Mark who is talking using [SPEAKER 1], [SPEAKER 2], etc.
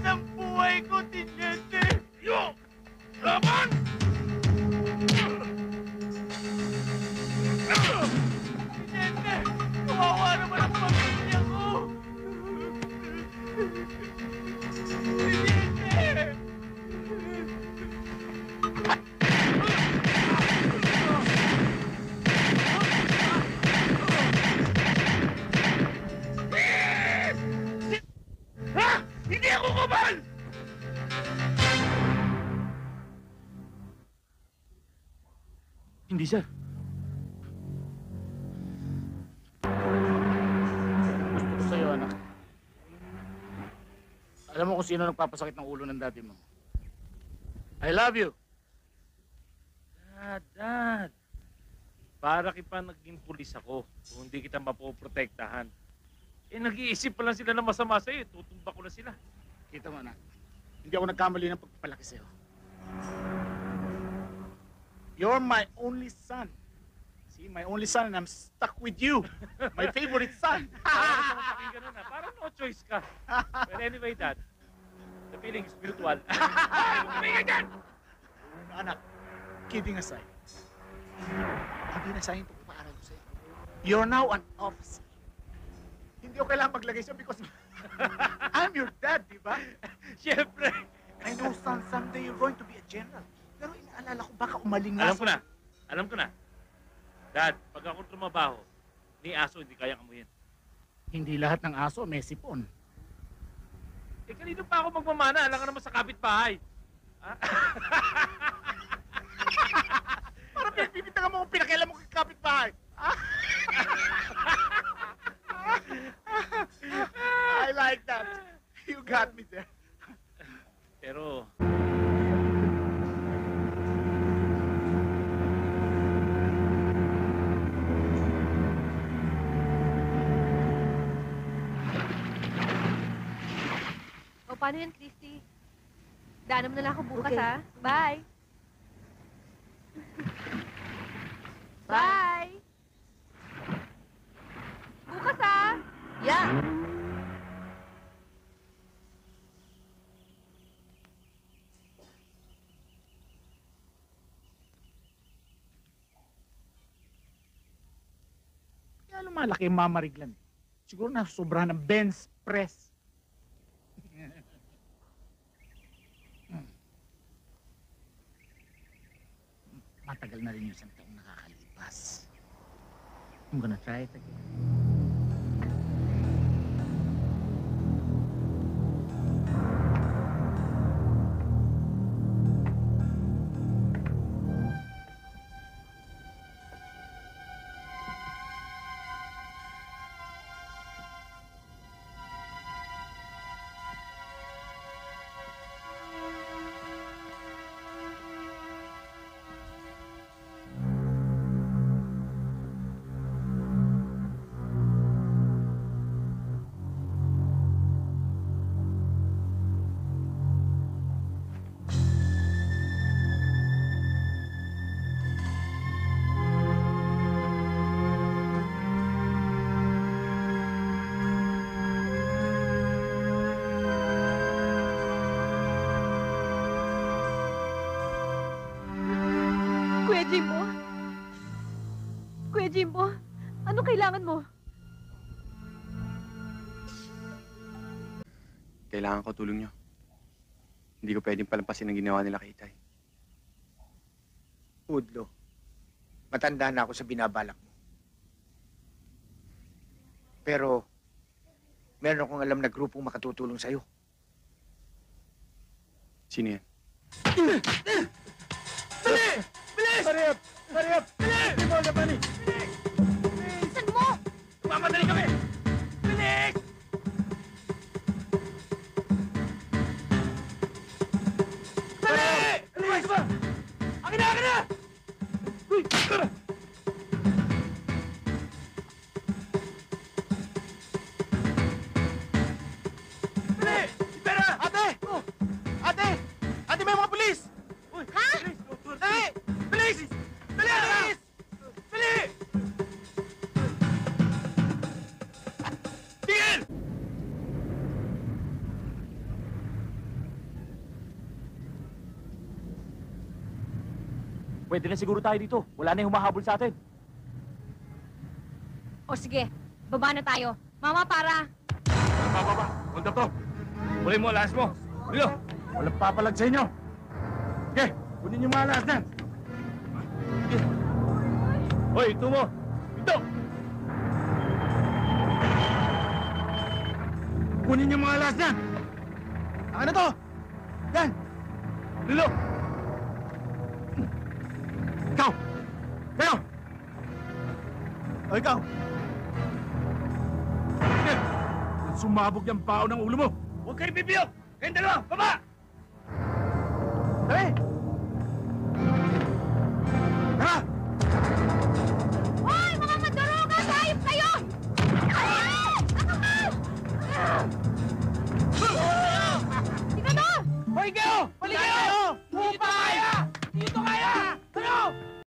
[SPEAKER 1] ng buhay ko, Teniente! Yo! Laban! Teniente! Kawawa naman ang pamilya ko! Teniente! Ha? Hindi ako kubal!
[SPEAKER 2] Hindi, sir. Gusto ko sa'yo, anak. Alam mo kung sino nagpapasakit ng ulo ng daddy mo. I love you.
[SPEAKER 3] Dad. Para kita naging pulis ako kung hindi kita mapoprotektahan. Nag-iisip pa lang sila na masama sa'yo. Tutumba ko na sila.
[SPEAKER 2] Kita mo, anak. Hindi ako nagkamali ng pagpapalaki sa'yo. You're my only son. See, my only son, and I'm stuck with you. My favorite son.
[SPEAKER 3] Parang no choice ka. But anyway, Dad, the feeling is mutual.
[SPEAKER 2] Tumingin dyan! Anak, kidding aside, hindi na sayang pagpapaaral ko sa'yo. You're now an officer. Hindi ko kailangan maglagay siya because I'm your dad, di ba?
[SPEAKER 3] Siyempre.
[SPEAKER 2] I know, son, someday you're going to be a general. Pero inaalala ko, baka umaling nga.
[SPEAKER 3] Alam ko na. Dad, pag ako trumabaho, ni aso hindi kayang amuyin.
[SPEAKER 2] Hindi lahat ng aso may sipon.
[SPEAKER 3] Kanino pa ako magmamana? Alam ka naman sa kapitbahay.
[SPEAKER 2] Parang pinagpipitangan mo kung pinakialam mo kay kapitbahay. I like that. You got me there.
[SPEAKER 3] Pero...
[SPEAKER 4] O, paano yan, Christy? Daanan mo na lang ako bukas, ha? Bye! Bye! Bukas, ha?
[SPEAKER 5] Yeah!
[SPEAKER 2] Kaya lumalaki yung mamariglan. Siguro na sobra ng Benz press. Matagal na rin yung isang taong nakakalipas. I'm gonna try it again.
[SPEAKER 4] Kuya Jimbo? Kuya Jimbo, anong kailangan mo?
[SPEAKER 6] Kailangan ko tulong nyo. Hindi ko pwedeng palampasin ang ginawa nila kay Itay.
[SPEAKER 7] Udlo, matanda na ako sa binabalak mo. Pero, meron akong alam na grupong makatutulong sa'yo.
[SPEAKER 6] Sino yan?
[SPEAKER 2] Dali! Bilis! Hurry up! Hurry up! Bilis! Give all the money!
[SPEAKER 4] Bilisan mo!
[SPEAKER 3] Mamadali kami! Bilis!
[SPEAKER 2] Dali! Ano ba?
[SPEAKER 3] Akin na! Akin na!
[SPEAKER 2] Uy!
[SPEAKER 3] Dali! Pera!
[SPEAKER 2] Ate! Ate! Ate, may mga pulis!
[SPEAKER 4] Ha?
[SPEAKER 2] Dali!
[SPEAKER 3] Bilis! Dali! Bilis! Dali! Tigil!
[SPEAKER 5] Pwede na siguro tayo dito. Wala na yung humahabol sa atin.
[SPEAKER 4] O sige, baba na tayo. Mama, para.
[SPEAKER 3] Baba. Hold up to. Huli mo, alas mo. Dilo.
[SPEAKER 2] Walang papalag sa inyo. Okay, kunin yung mga alas na.
[SPEAKER 3] Hoy, ito mo. Ito.
[SPEAKER 2] Kunin yung mga alas na. Ano to? Yan.
[SPEAKER 3] Dilo.
[SPEAKER 2] Ikaw. Kayo. O ikaw. Sige. Sumabog yung pao ng ulo mo.
[SPEAKER 3] Huwag kayo bibiyok. Kayong dalawa, baba!
[SPEAKER 2] Dali.